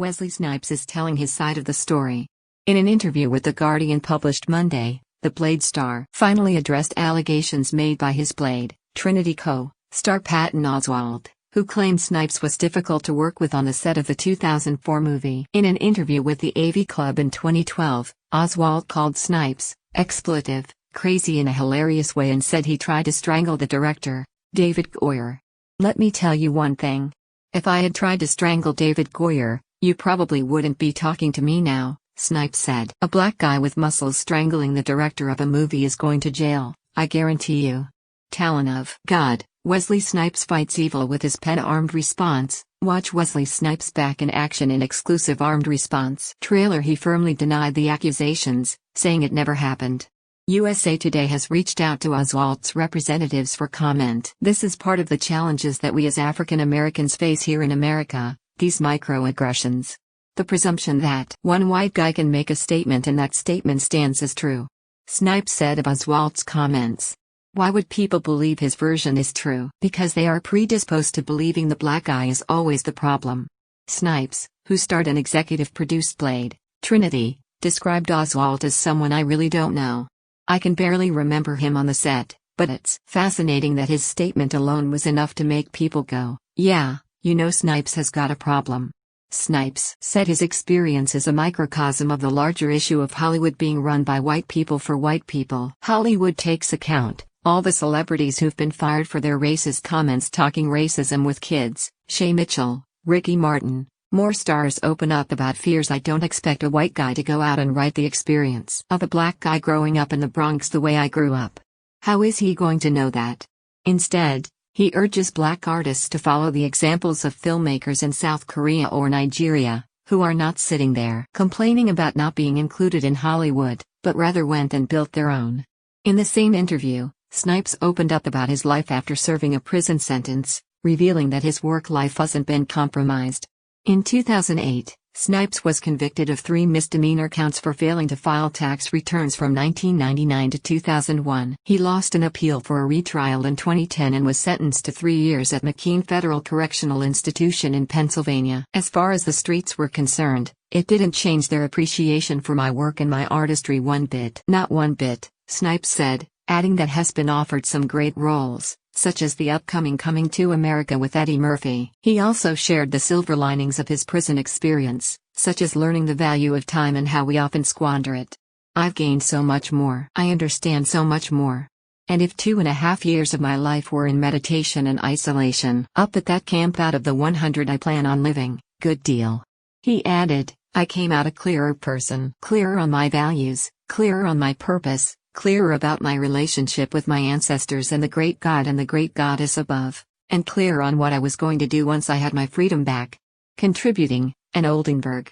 Wesley Snipes is telling his side of the story. In an interview with The Guardian published Monday, the Blade star finally addressed allegations made by his Blade, Trinity co-star Patton Oswalt, who claimed Snipes was difficult to work with on the set of the 2004 movie. In an interview with the AV Club in 2012, Oswalt called Snipes expletive, crazy in a hilarious way and said he tried to strangle the director, David Goyer. "Let me tell you one thing. If I had tried to strangle David Goyer, you probably wouldn't be talking to me now," Snipes said. "A black guy with muscles strangling the director of a movie is going to jail, I guarantee you." Talon of God, Wesley Snipes fights evil with his pen. Armed response. Watch Wesley Snipes back in action in exclusive armed response trailer. He firmly denied the accusations, saying it never happened. USA Today has reached out to Oswalt's representatives for comment. "This is part of the challenges that we as African Americans face here in America, these microaggressions. The presumption that one white guy can make a statement and that statement stands as true," Snipes said of Oswalt's comments. "Why would people believe his version is true? Because they are predisposed to believing the black guy is always the problem." Snipes, who starred and executive produced Blade, Trinity, described Oswalt as someone I really don't know. "I can barely remember him on the set, but it's fascinating that his statement alone was enough to make people go, yeah, you know Snipes has got a problem." Snipes said his experience is a microcosm of the larger issue of Hollywood being run by white people for white people. Hollywood takes account all the celebrities who've been fired for their racist comments talking racism with kids, Shay Mitchell, Ricky Martin. More stars open up about fears. "I don't expect a white guy to go out and write the experience of a black guy growing up in the Bronx the way I grew up. How is he going to know that?" Instead, he urges black artists to follow the examples of filmmakers in South Korea or Nigeria, who are not sitting there complaining about not being included in Hollywood, but rather went and built their own. In the same interview, Snipes opened up about his life after serving a prison sentence, revealing that his work life hasn't been compromised. In 2008, Snipes was convicted of 3 misdemeanor counts for failing to file tax returns from 1999 to 2001. He lost an appeal for a retrial in 2010 and was sentenced to 3 years at McKean Federal Correctional Institution in Pennsylvania. "As far as the streets were concerned, it didn't change their appreciation for my work and my artistry one bit." "Not one bit," Snipes said, adding that has been offered some great roles, such as the upcoming Coming to America with Eddie Murphy. He also shared the silver linings of his prison experience, such as learning the value of time and how we often squander it. "I've gained so much more. I understand so much more. And if 2.5 years of my life were in meditation and isolation up at that camp out of the 100 I plan on living, good deal." He added, "I came out a clearer person. Clearer on my values, clearer on my purpose, clearer about my relationship with my ancestors and the great God and the great goddess above, and clearer on what I was going to do once I had my freedom back." Contributing, an Oldenburg.